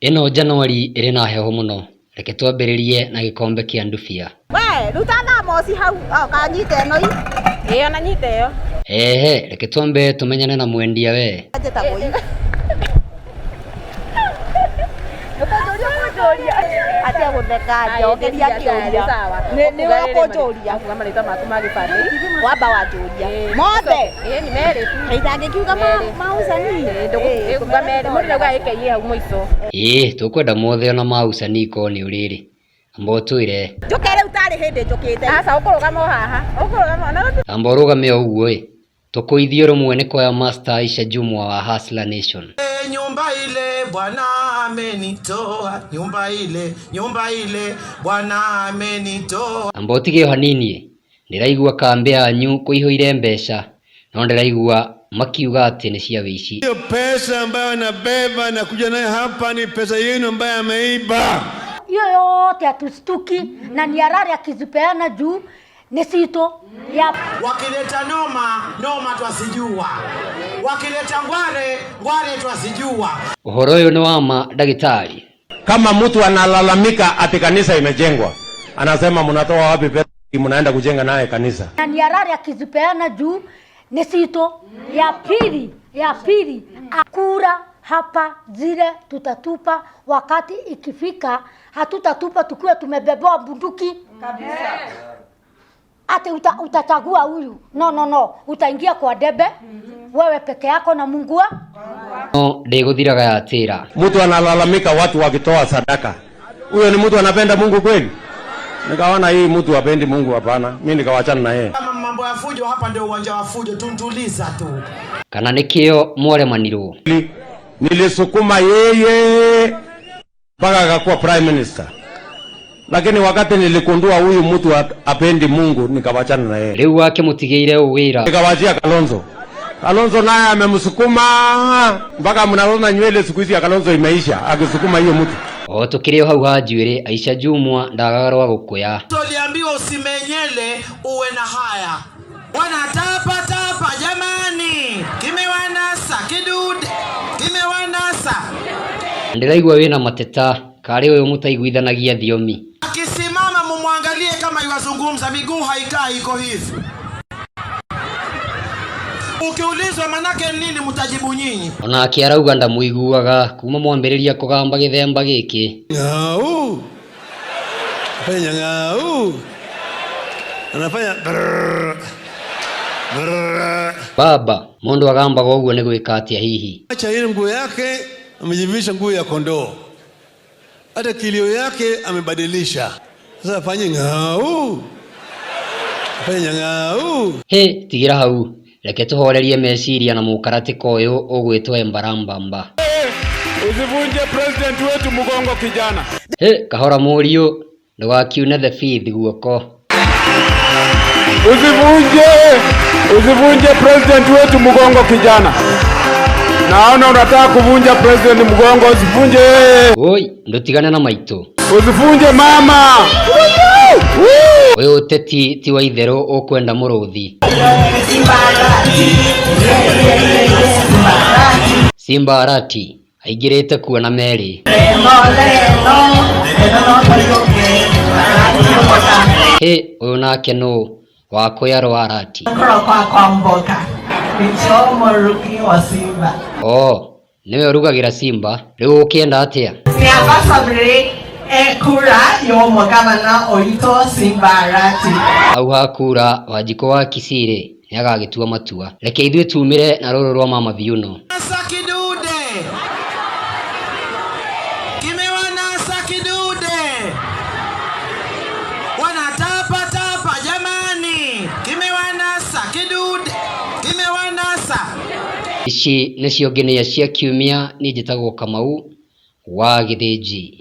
Eno Januari iri na heho muno. Reke twambiririe na gikombe kia ndubia. We, ruta thamoci hau, kanyite eno i. Iyo na nyite yo. Ehe, reke twambe tumenyane na mwendia we. Ajeta boy. Atia gutheka njogeria kioria. Ni wakunjuria. Kama rita maku magibande. Wamba wanjuria. Mothe. Ni mere. Haithange kiuga mausani. Nduguga mere. Muri uga ikeye hau muico. Tukwenda mothe ona mausani ko ni uriri. Ambo twire. Njukere utari hindi njukite. Asa ukurugama haha. Ukurugama na. Ambo rugame uguo tukuithio rumwe ni kwa Master Aisha Jumwa wa Hustler Nation. Nyumba ile Bwana amenitoa, nyumba ile Bwana amenitoa. Ambo tige hanini ndiraigua kambe anyu kuihoire mbeca no ndiraigua makiuga ati ni cia wici. Hiyo pesa ambayo anabeba na kuja nayo hapa ni pesa yenu ambayo ameiba. Hiyo yote atustuki na ni harari akizipeana juu ni sito ya wakileta noma twasijua, wakileta ngware twasijua. Uhoro uyu ni wama dagitari. Kama mtu analalamika ati kanisa imejengwa, anasema mnatoa wapi pesa mnaenda kujenga naye kanisa? Na ni harari akizipeana juu ni sito ya pili akura hapa zile tutatupa wakati ikifika, hatutatupa tukiwa tumebeba bunduki kabisa. Ate utachagua huyu. No. Utaingia kwa debe. Wewe peke yako na Mungu wa. No, ndiguthiraga yatira. Mtu analalamika watu wakitoa sadaka. Huyo ni mtu anapenda Mungu kweli? Nikaona hii mtu hapendi Mungu hapana. Mimi nikawachana na yeye. Kama mambo ya fujo hapa ndio uwanja wa fujo, tuntuliza tu. Kana nikio mwore maniro. Nilisukuma yeye mpaka akakuwa prime minister. Lakini wakati nilikundua huyu mtu apendi Mungu nikawachana na yeye. Riu wake mutigeire uwira. Nikawachia Kalonzo naye amemsukuma mpaka mnaona nywele siku hizi ya Kalonzo imeisha akisukuma hiyo mtu. Tukirio hau hajwire Aisha Jumwa ndagagarwa gukuya. Tuliambiwa usimenyele uwe na haya. Wanatapa jamani. Kimewanasa kidude. Kimewanasa. Ndiraigua wina mateta kari uyu mutaiguithanagia thiomi. Akisimama mumwangalie kama yuwazungumza, miguu haikaa iko hivi. Ukiulizwa manake nini mtajibu nyinyi. Ona akiarauga ndamuiguaga kuma mwambiriria kugamba githemba giki. Ngau. Fanya ngau. Anafanya Baba, mundu agamba goguo ni gwika atia hihi. Acha ile nguo yake amejivisha nguo ya kondoo. Hata kilio yake amebadilisha. Sasa fanye ngau. Fanya ngau. Tigira hau. Reke tuhorerie meciria na mukaratiko uyu ugwitwa Embarambamba. Usivunje president wetu mgongo kijana. Kahora murio ndugakiune the fifth guoko. Usivunje president wetu mgongo kijana. Naona unataka kuvunja president mgongo, usivunje. Oi, ndutigane na maito. Usivunje mama. Uyu teti ti wa ithero ukwenda muruthi. Simba Arati aigirite kuona meri. Uyu nake no wakoya rwa Arati. Niwe urugagira Simba riu ukienda atia? Kura yo mugabana oito Simba Arati. Au hakura Wanjiko wa Kisire niagagitua matua. Reke ithuĩ tumire na rũrũ rwa mama viuno. Kimewanasa kidude. Wanatapa jamani. Kimewanasa kidude. Kimewanasa. Ici nĩcio ngenea cia kiumia. Niĩ njĩtagwo Kamau wa Githĩnji.